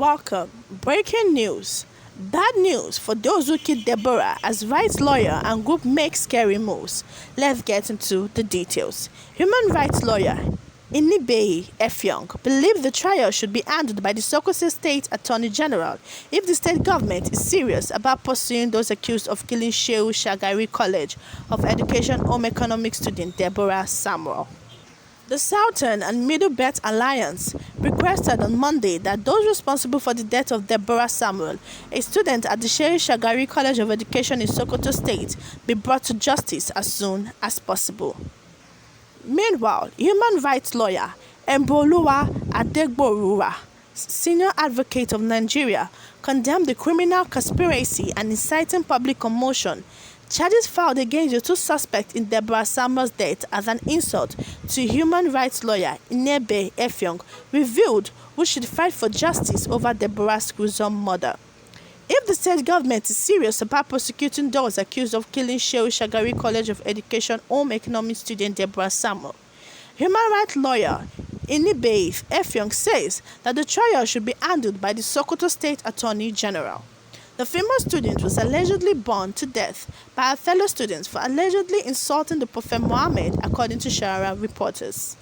Welcome. Breaking news. Bad news for those who killed Deborah as rights lawyer and group make scary moves. Let's get into the details. Human rights lawyer Inibei Effiong believes the trial should be handled by the Sokoto State Attorney General if the state government is serious about pursuing those accused of killing Shehu Shagari College of Education Home Economics student Deborah Samuel. The Southern and Middle Belt Alliance requested on Monday that those responsible for the death of Deborah Samuel, a student at the Shehu Shagari College of Education in Sokoto State, be brought to justice as soon as possible. Meanwhile, human rights lawyer Emboluwa Adegboruwa, senior advocate of Nigeria, condemned the criminal conspiracy and inciting public commotion. Charges filed against the two suspects in Deborah Samuel's death as an insult to human rights lawyer Inebe Effiong revealed who should fight for justice over Deborah's gruesome murder. If the state government is serious about prosecuting those accused of killing Shehu Shagari College of Education Home Economics student Deborah Samuel, human rights lawyer Inebe Effiong says that the trial should be handled by the Sokoto State Attorney General. The female student was allegedly burned to death by her fellow students for allegedly insulting the Prophet Muhammad, according to Shara reporters.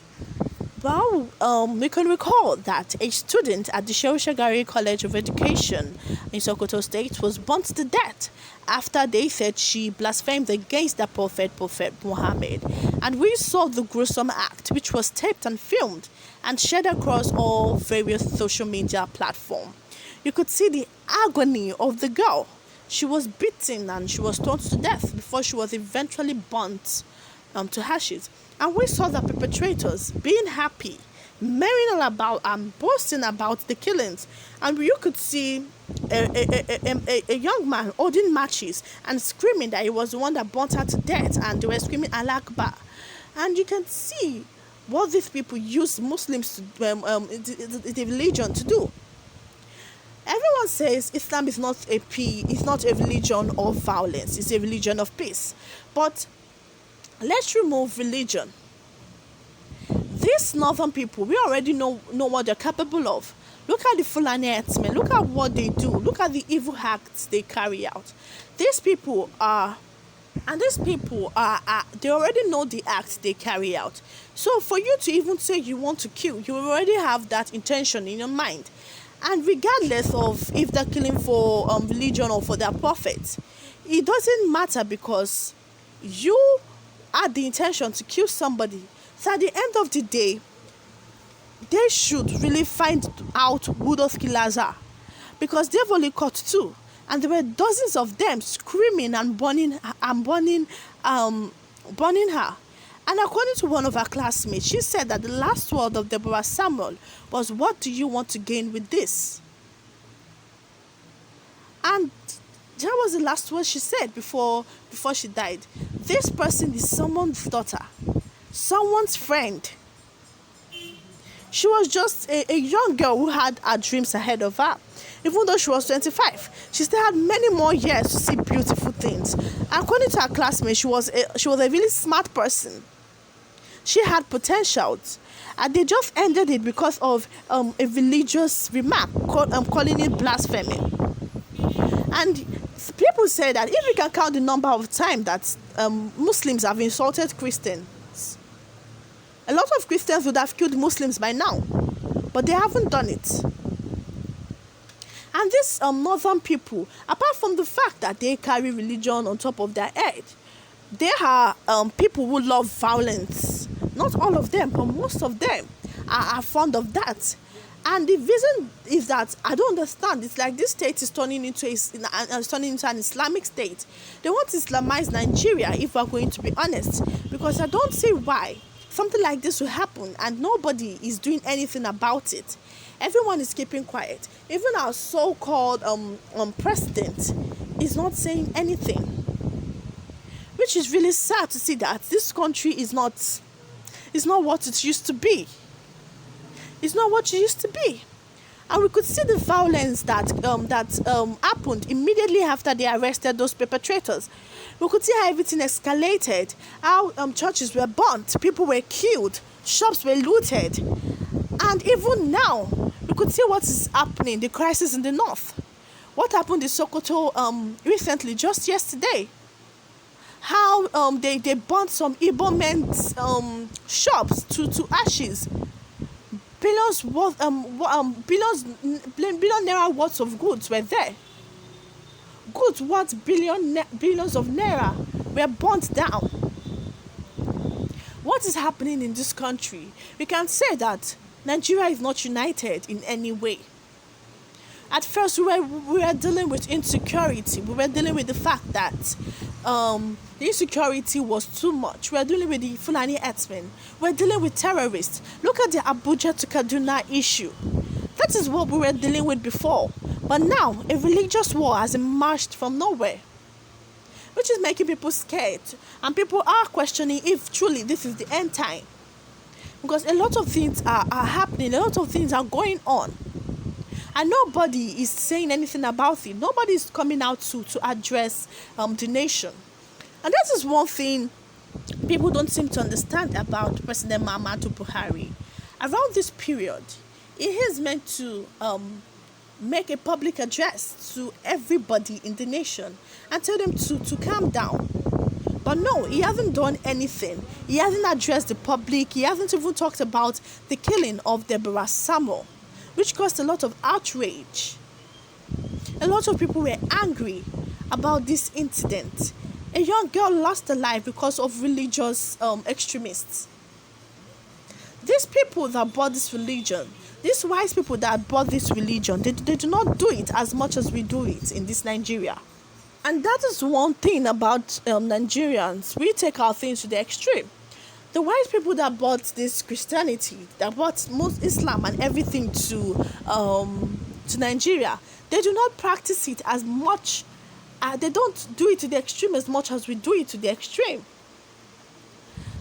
Well, we can recall that a student at the Shehu Shagari College of Education in Sokoto State was burnt to death after they said she blasphemed against the Prophet Muhammad. And we saw the gruesome act, which was taped and filmed and shared across all various social media platforms. You could see the agony of the girl. She was beaten and she was stoned to death before she was eventually burnt to ashes. And we saw the perpetrators being happy, merrying about and boasting about the killings. And you could see a young man holding matches and screaming that he was the one that burnt her to death, and they were screaming Allah Akbar. And you can see what these people use Muslims to the religion to do. Everyone says Islam is not a religion of violence, it's a religion of peace. But let's remove religion. These northern people, we already know what they're capable of. Look at the Fulani herdsmen, look at what they do, look at the evil acts they carry out. These people they already know the acts they carry out. So for you to even say you want to kill, you already have that intention in your mind. And regardless of if they're killing for religion or for their profit, it doesn't matter, because you had the intention to kill somebody. So at the end of the day, they should really find out who those killers are, because they've only caught two, and there were dozens of them screaming and burning her. And according to one of her classmates, she said that the last word of Deborah Samuel was, "What do you want to gain with this?" And that was the last word she said before she died. This person is someone's daughter, someone's friend. She was just a young girl who had her dreams ahead of her. Even though she was 25, she still had many more years to see beautiful things. According to her classmates, she was a really smart person. She had potentials, and they just ended it because of a religious remark, calling it blasphemy. And people say that if we can count the number of times that Muslims have insulted Christians, a lot of Christians would have killed Muslims by now, but they haven't done it. And these northern people, apart from the fact that they carry religion on top of their head, they are people who love violence. Not all of them, but most of them are fond of that. And the reason is that I don't understand. It's like this state is turning into an Islamic state. They want to Islamize Nigeria, if we're going to be honest, because I don't see why something like this will happen and nobody is doing anything about it. Everyone is keeping quiet. Even our so-called president is not saying anything, which is really sad to see that this country is not what it used to be. It's not what it used to be. And we could see the violence that happened immediately after they arrested those perpetrators. We could see how everything escalated, how churches were burnt, people were killed, shops were looted. And even now, We could see what is happening, the crisis in the north. What happened in Sokoto recently, just yesterday. How they burnt some Igbo men's shops to ashes. Billions worth billion naira worth of goods were there. Goods worth billions of naira were burnt down. What is happening in this country? We can say that Nigeria is not united in any way. At first, we were dealing with insecurity. We were dealing with the fact that the insecurity was too much. We were dealing with the Fulani herdsmen. We were dealing with terrorists. Look at the Abuja to Kaduna issue. That is what we were dealing with before. But now, a religious war has emerged from nowhere, which is making people scared. And people are questioning if truly this is the end time. Because a lot of things are happening. A lot of things are going on. And nobody is saying anything about it. Nobody is coming out to address the nation. And that is one thing people don't seem to understand about President Muhammadu Buhari. Around this period, he is meant to make a public address to everybody in the nation and tell them to calm down. But no, he hasn't done anything. He hasn't addressed the public. He hasn't even talked about the killing of Deborah, which caused a lot of outrage. A lot of people were angry about this incident. A young girl lost her life because of religious extremists. These people that brought this religion, these wise people that brought this religion, they do not do it as much as we do it in this Nigeria. And that is one thing about Nigerians. We take our things to the extreme. The wise people that brought this Christianity, that brought most Islam and everything to Nigeria, they do not practice it as much. They don't do it to the extreme as much as we do it to the extreme.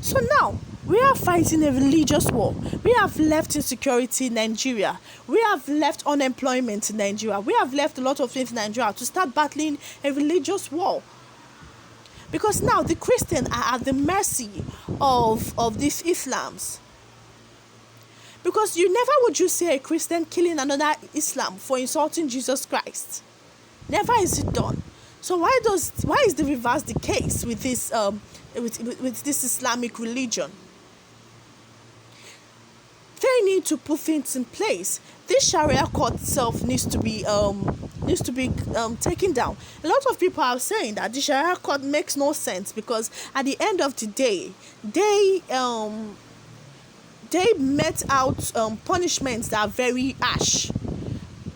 So now, we are fighting a religious war. We have left insecurity in Nigeria. We have left unemployment in Nigeria. We have left a lot of things in Nigeria to start battling a religious war. Because now the Christians are at the mercy of these Islams. Because never would you see a Christian killing another Islam for insulting Jesus Christ. Never is it done. So why is the reverse the case with this with this Islamic religion? They need to put things in place. This Sharia court itself needs to be taken down. A lot of people are saying that the Sharia court makes no sense because at the end of the day, they met out punishments that are very harsh.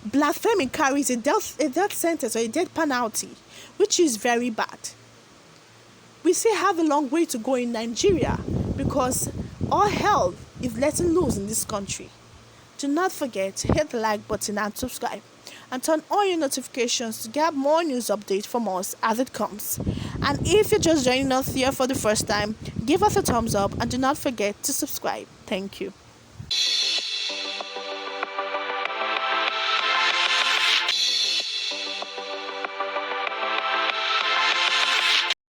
Blasphemy carries a death sentence or a death penalty, which is very bad. We still have a long way to go in Nigeria because all hell is letting loose in this country. Do not forget to hit the like button and subscribe, and turn on your notifications to get more news updates from us as it comes. And if you're just joining us here for the first time, give us a thumbs up and do not forget to subscribe. Thank you.